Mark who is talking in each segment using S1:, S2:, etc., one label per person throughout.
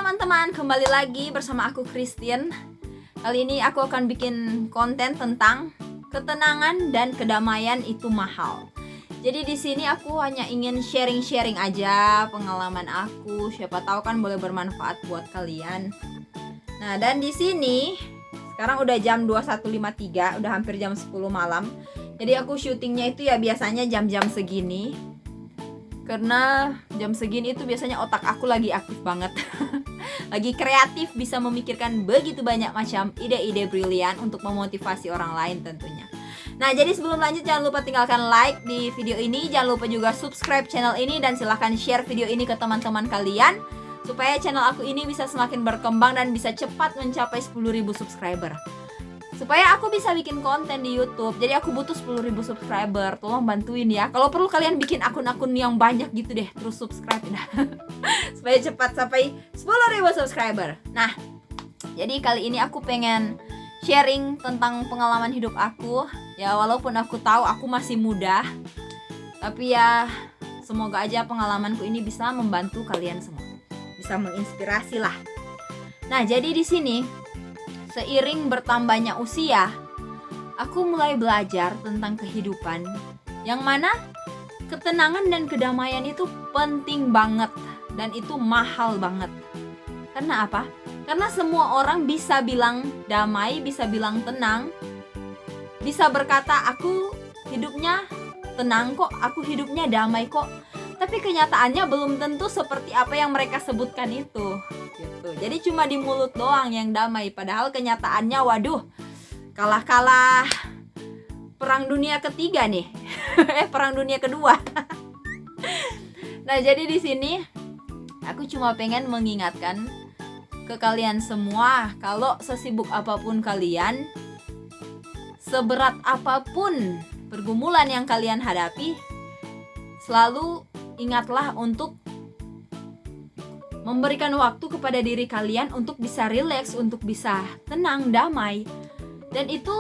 S1: teman-teman, kembali lagi bersama aku Christine. Kali ini aku akan bikin konten tentang ketenangan dan kedamaian itu mahal. Jadi di sini aku hanya ingin sharing-sharing aja pengalaman aku. Siapa tahu kan boleh bermanfaat buat kalian. Nah, dan di sini sekarang udah jam 21.53, udah hampir jam 10 malam. Jadi aku syutingnya itu ya biasanya jam-jam segini. Karena jam segini itu biasanya otak aku lagi aktif banget. Lagi kreatif, bisa memikirkan begitu banyak macam ide-ide brilian untuk memotivasi orang lain tentunya. Nah, jadi sebelum lanjut jangan lupa tinggalkan like di video ini, jangan lupa juga subscribe channel ini, dan silahkan share video ini ke teman-teman kalian supaya channel aku ini bisa semakin berkembang dan bisa cepat mencapai 10.000 subscriber. Supaya aku bisa bikin konten di YouTube. Jadi aku butuh 10.000 subscriber. Tolong bantuin ya. Kalau perlu kalian bikin akun-akun yang banyak gitu deh, terus subscribe dah. Supaya cepat sampai 10.000 subscriber. Nah, jadi kali ini aku pengen sharing tentang pengalaman hidup aku. Ya walaupun aku tahu aku masih muda, tapi ya semoga aja pengalamanku ini bisa membantu kalian semua. Bisa menginspirasi lah. Nah, jadi di sini seiring bertambahnya usia, aku mulai belajar tentang kehidupan, yang mana ketenangan dan kedamaian itu penting banget dan itu mahal banget. Karena apa? Karena semua orang bisa bilang damai, bisa bilang tenang, bisa berkata aku hidupnya tenang kok, aku hidupnya damai kok. Tapi kenyataannya belum tentu seperti apa yang mereka sebutkan itu. Gitu. Jadi cuma di mulut doang yang damai, padahal kenyataannya waduh, kalah-kalah perang dunia ketiga nih. Perang dunia kedua. Nah, jadi di sini aku cuma pengen mengingatkan ke kalian semua, kalau sesibuk apapun kalian, seberat apapun pergumulan yang kalian hadapi, selalu ingatlah untuk memberikan waktu kepada diri kalian untuk bisa rileks, untuk bisa tenang, damai. Dan itu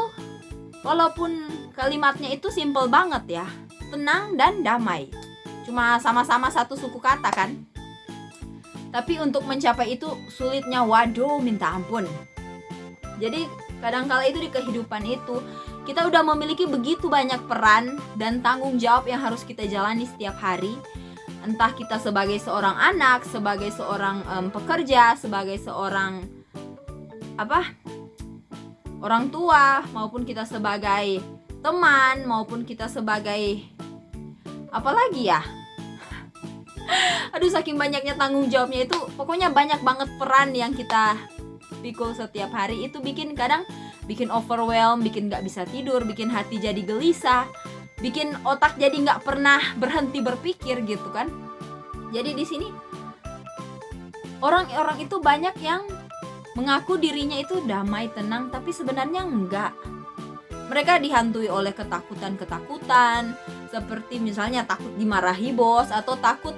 S1: walaupun kalimatnya itu simple banget ya, tenang dan damai, cuma sama-sama satu suku kata kan. Tapi untuk mencapai itu sulitnya, waduh minta ampun. Jadi kadangkala itu di kehidupan itu kita udah memiliki begitu banyak peran dan tanggung jawab yang harus kita jalani setiap hari. Entah kita sebagai seorang anak, sebagai seorang pekerja, sebagai seorang orang tua, maupun kita sebagai teman, maupun kita sebagai apa lagi ya? Aduh, saking banyaknya tanggung jawabnya itu, pokoknya banyak banget peran yang kita pikul setiap hari. Itu kadang bikin overwhelm, bikin gak bisa tidur, bikin hati jadi gelisah, bikin otak jadi nggak pernah berhenti berpikir gitu kan. Jadi di sini orang-orang itu banyak yang mengaku dirinya itu damai, tenang, tapi sebenarnya enggak. Mereka dihantui oleh ketakutan-ketakutan, seperti misalnya takut dimarahi bos, atau takut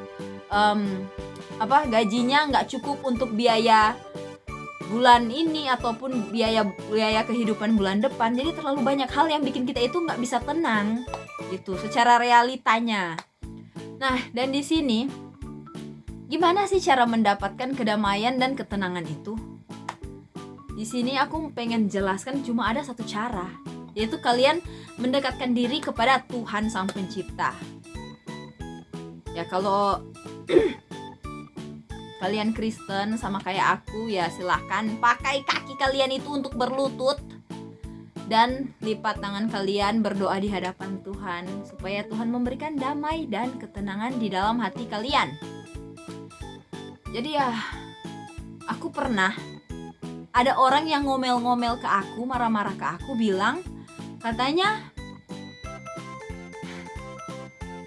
S1: gajinya nggak cukup untuk biaya bulan ini ataupun biaya kehidupan bulan depan. Jadi terlalu banyak hal yang bikin kita itu nggak bisa tenang gitu secara realitanya. Nah, dan di sini gimana sih cara mendapatkan kedamaian dan ketenangan itu? Di sini aku pengen jelaskan cuma ada satu cara, yaitu kalian mendekatkan diri kepada Tuhan Sang Pencipta. Ya kalau kalian Kristen sama kayak aku, ya silahkan pakai kaki kalian itu untuk berlutut dan lipat tangan kalian berdoa di hadapan Tuhan supaya Tuhan memberikan damai dan ketenangan di dalam hati kalian. Jadi ya, aku pernah ada orang yang ngomel-ngomel ke aku, marah-marah ke aku, bilang katanya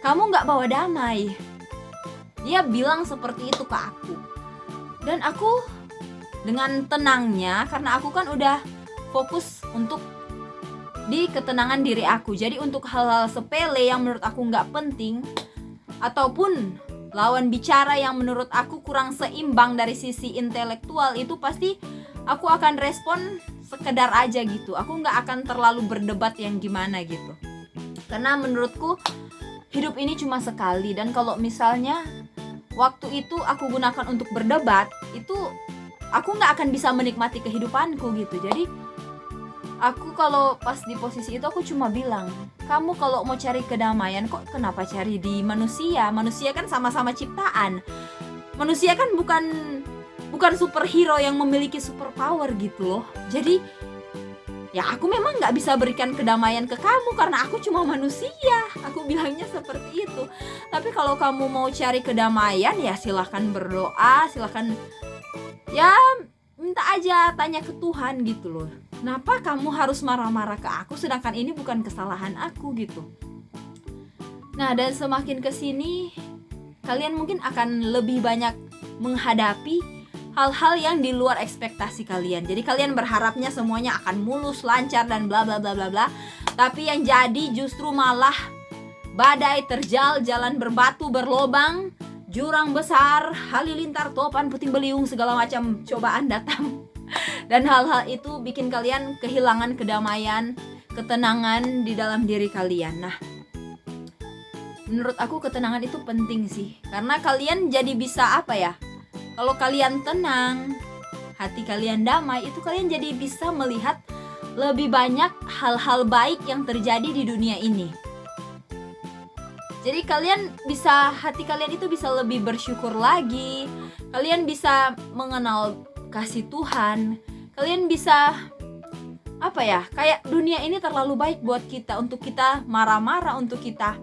S1: kamu gak bawa damai. Dia bilang seperti itu ke aku. Dan aku dengan tenangnya, karena aku kan udah fokus untuk di ketenangan diri aku. Jadi untuk hal-hal sepele yang menurut aku gak penting, ataupun lawan bicara yang menurut aku kurang seimbang dari sisi intelektual, itu pasti aku akan respon sekedar aja gitu. Aku gak akan terlalu berdebat yang gimana gitu. Karena menurutku hidup ini cuma sekali, dan kalau misalnya waktu itu aku gunakan untuk berdebat, itu aku nggak akan bisa menikmati kehidupanku gitu. Jadi aku kalau pas di posisi itu aku cuma bilang, kamu kalau mau cari kedamaian kok kenapa cari di manusia? Manusia kan sama-sama ciptaan. Manusia kan bukan superhero yang memiliki superpower gitu loh. Jadi ya aku memang nggak bisa berikan kedamaian ke kamu karena aku cuma manusia. Aku bilangnya seperti itu. Tapi kalau kamu mau cari kedamaian ya silahkan berdoa, silahkan ya minta aja, tanya ke Tuhan gitu loh. Kenapa kamu harus marah-marah ke aku sedangkan ini bukan kesalahan aku gitu. Nah, dan semakin kesini kalian mungkin akan lebih banyak menghadapi hal-hal yang di luar ekspektasi kalian. Jadi kalian berharapnya semuanya akan mulus, lancar dan bla bla bla bla bla. Tapi yang jadi justru malah badai terjal, jalan berbatu berlobang, jurang besar, halilintar, topan, puting beliung, segala macam cobaan datang. Dan hal-hal itu bikin kalian kehilangan kedamaian, ketenangan di dalam diri kalian. Nah, menurut aku ketenangan itu penting sih. Karena kalian jadi bisa apa ya? Kalau kalian tenang, hati kalian damai, itu kalian jadi bisa melihat lebih banyak hal-hal baik yang terjadi di dunia ini. Jadi hati kalian itu bisa lebih bersyukur lagi. Kalian bisa mengenal kasih Tuhan. Kalian bisa kayak dunia ini terlalu baik buat kita, untuk kita marah-marah, untuk kita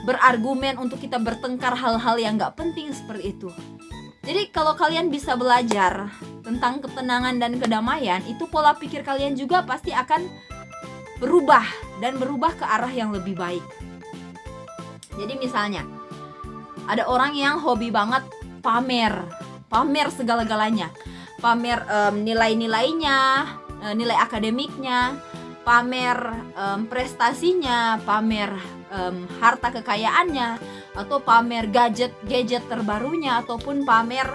S1: berargumen, untuk kita bertengkar hal-hal yang gak penting seperti itu. Jadi kalau kalian bisa belajar tentang ketenangan dan kedamaian, itu pola pikir kalian juga pasti akan berubah dan berubah ke arah yang lebih baik. Jadi misalnya ada orang yang hobi banget pamer segala-galanya, pamer nilai-nilainya, nilai akademiknya, pamer prestasinya, pamer harta kekayaannya, atau pamer gadget terbarunya, ataupun pamer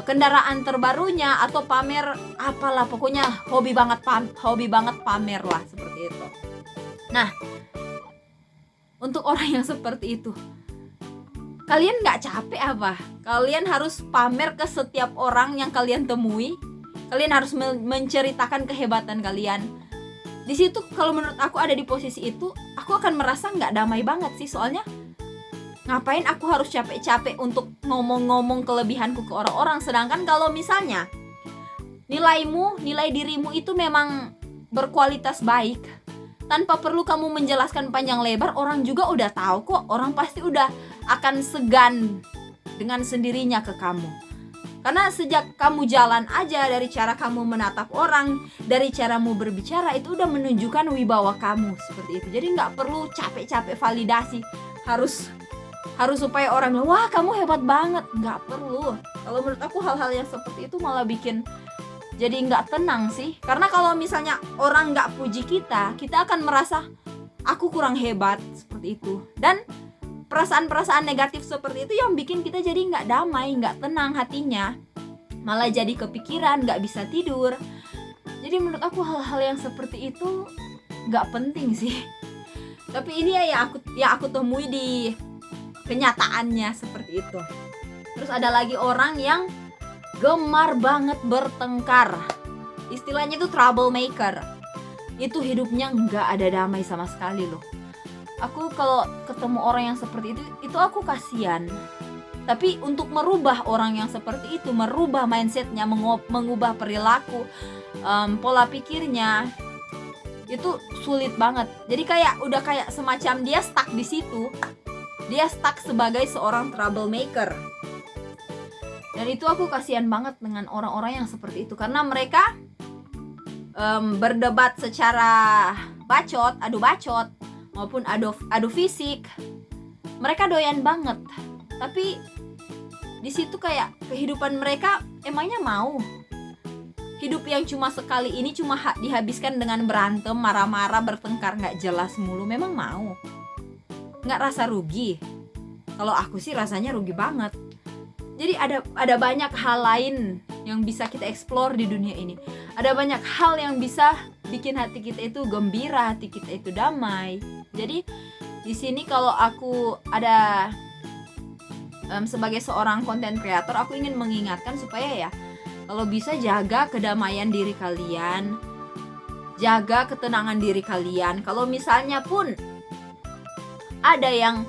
S1: kendaraan terbarunya, atau pamer apalah, pokoknya hobi banget pamer lah, seperti itu. Nah, untuk orang yang seperti itu, kalian gak capek apa? Kalian harus pamer ke setiap orang yang kalian temui. Kalian harus menceritakan kehebatan kalian. Di situ kalau menurut aku ada di posisi itu, aku akan merasa gak damai banget sih. Soalnya ngapain aku harus capek-capek untuk ngomong-ngomong kelebihanku ke orang-orang. Sedangkan kalau misalnya nilai dirimu itu memang berkualitas baik, tanpa perlu kamu menjelaskan panjang lebar, orang juga udah tahu kok. Orang pasti udah akan segan dengan sendirinya ke kamu. Karena sejak kamu jalan aja, dari cara kamu menatap orang, dari caramu berbicara, itu udah menunjukkan wibawa kamu seperti itu. Jadi gak perlu capek-capek validasi, harus supaya orang bilang, wah kamu hebat banget. Gak perlu. Kalau menurut aku hal-hal yang seperti itu malah bikin jadi nggak tenang sih. Karena kalau misalnya orang nggak puji kita akan merasa aku kurang hebat, seperti itu. Dan perasaan-perasaan negatif seperti itu yang bikin kita jadi nggak damai, nggak tenang hatinya, malah jadi kepikiran, nggak bisa tidur. Jadi menurut aku hal-hal yang seperti itu nggak penting sih. Tapi ini ya aku temui di kenyataannya seperti itu. Terus ada lagi orang yang gemar banget bertengkar. Istilahnya itu troublemaker. Itu hidupnya nggak ada damai sama sekali loh. Aku kalau ketemu orang yang seperti itu aku kasihan. Tapi untuk merubah orang yang seperti itu, merubah mindsetnya, mengubah perilaku, pola pikirnya, itu sulit banget. Jadi udah kayak semacam dia stuck di situ. Dia stuck sebagai seorang troublemaker. Dan itu aku kasihan banget dengan orang-orang yang seperti itu. Karena mereka berdebat secara adu bacot, maupun adu fisik. Mereka doyan banget. Tapi di situ kayak kehidupan mereka emangnya mau? Hidup yang cuma sekali ini cuma dihabiskan dengan berantem, marah-marah, bertengkar gak jelas mulu. Memang mau? Gak rasa rugi? Kalau aku sih rasanya rugi banget. Jadi ada banyak hal lain yang bisa kita explore di dunia ini. Ada banyak hal yang bisa bikin hati kita itu gembira, hati kita itu damai. Jadi di sini kalau aku ada sebagai seorang content creator, aku ingin mengingatkan supaya ya Kalau bisa jaga kedamaian diri kalian, jaga ketenangan diri kalian. Kalau misalnya pun ada yang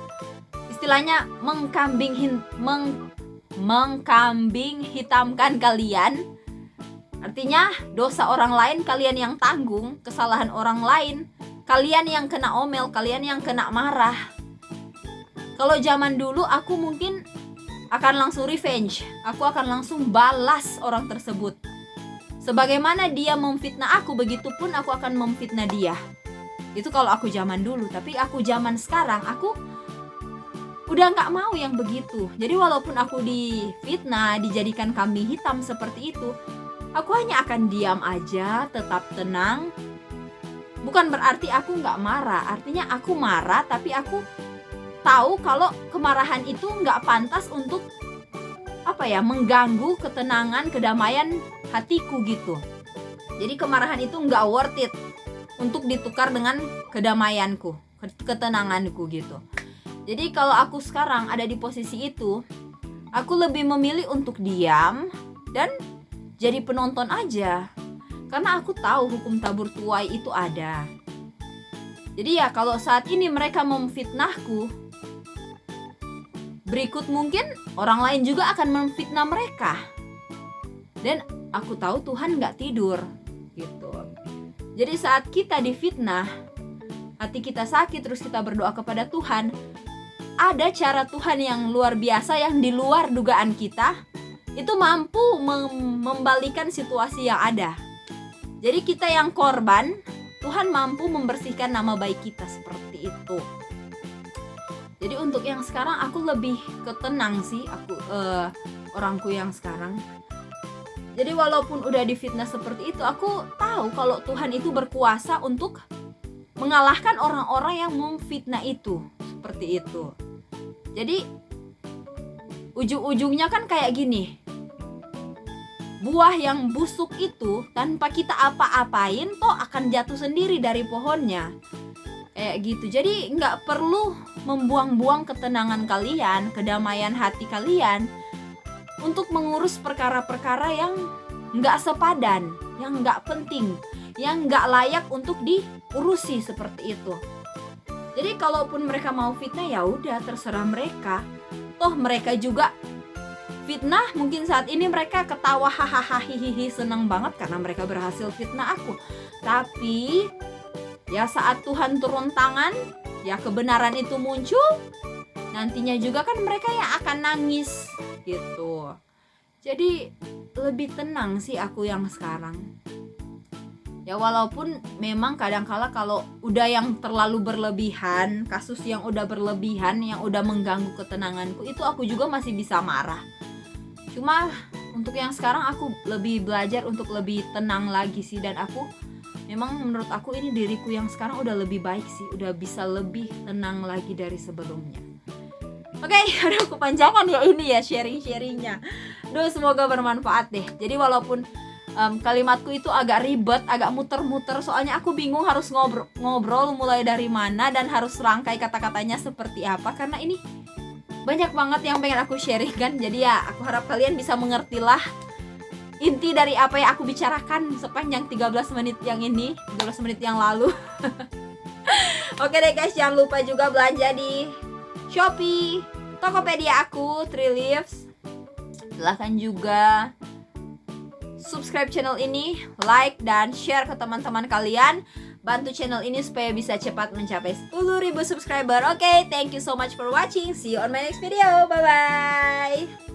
S1: istilahnya mengkambing hitamkan kalian, artinya dosa orang lain kalian yang tanggung, kesalahan orang lain kalian yang kena omel, kalian yang kena marah. Kalau zaman dulu aku mungkin akan langsung revenge, aku akan langsung balas orang tersebut. Sebagaimana dia memfitnah aku, begitupun aku akan memfitnah dia. Itu kalau aku zaman dulu. Tapi aku zaman sekarang, aku udah gak mau yang begitu. Jadi walaupun aku difitnah, dijadikan kambing hitam seperti itu, aku hanya akan diam aja, tetap tenang. Bukan berarti aku gak marah, artinya aku marah, tapi aku tahu kalau kemarahan itu nggak pantas untuk mengganggu ketenangan, kedamaian hatiku gitu. Jadi kemarahan itu nggak worth it untuk ditukar dengan kedamaianku, ketenanganku gitu. Jadi kalau aku sekarang ada di posisi itu, aku lebih memilih untuk diam dan jadi penonton aja, karena aku tahu hukum tabur tuai itu ada. Jadi ya kalau saat ini mereka memfitnahku, berikut mungkin orang lain juga akan memfitnah mereka. Dan aku tahu Tuhan gak tidur gitu. Jadi saat kita difitnah, hati kita sakit, terus kita berdoa kepada Tuhan, ada cara Tuhan yang luar biasa, yang di luar dugaan kita, itu mampu membalikan situasi yang ada. Jadi kita yang korban, Tuhan mampu membersihkan nama baik kita, seperti itu. Jadi untuk yang sekarang aku lebih ketenang sih, orangku yang sekarang. Jadi walaupun udah difitnah seperti itu, aku tahu kalau Tuhan itu berkuasa untuk mengalahkan orang-orang yang memfitnah itu, seperti itu. Jadi ujung-ujungnya kan kayak gini, buah yang busuk itu tanpa kita apa-apain toh akan jatuh sendiri dari pohonnya. Kayak gitu. Jadi nggak perlu membuang-buang ketenangan kalian, kedamaian hati kalian untuk mengurus perkara-perkara yang nggak sepadan, yang nggak penting, yang nggak layak untuk diurusi, seperti itu. Jadi kalaupun mereka mau fitnah, ya udah terserah mereka. Toh mereka juga fitnah, mungkin saat ini mereka ketawa hahaha hihihi, senang banget karena mereka berhasil fitnah aku. Tapi ya saat Tuhan turun tangan, ya kebenaran itu muncul, nantinya juga kan mereka yang akan nangis gitu. Jadi lebih tenang sih aku yang sekarang. Ya walaupun memang kadang-kala kalau udah yang terlalu berlebihan, kasus yang udah berlebihan, yang udah mengganggu ketenanganku, itu aku juga masih bisa marah. Cuma untuk yang sekarang aku lebih belajar untuk lebih tenang lagi sih. Dan aku memang menurut aku ini diriku yang sekarang udah lebih baik sih, udah bisa lebih tenang lagi dari sebelumnya. Oke, udah kepanjangan ya ini ya sharing-sharingnya. Duh, semoga bermanfaat deh. Jadi walaupun kalimatku itu agak ribet, agak muter-muter, soalnya aku bingung harus ngobrol mulai dari mana dan harus rangkai kata-katanya seperti apa, karena ini banyak banget yang pengen aku sharingkan. Jadi ya aku harap kalian bisa mengertilah inti dari apa yang aku bicarakan sepanjang 13 menit yang ini, 13 menit yang lalu. Oke deh guys, jangan lupa juga belanja di Shopee, Tokopedia aku, 3 Leaves. Silahkan juga subscribe channel ini, like dan share ke teman-teman kalian. Bantu channel ini supaya bisa cepat mencapai 10.000 subscriber. Oke, thank you so much for watching. See you on my next video. Bye-bye.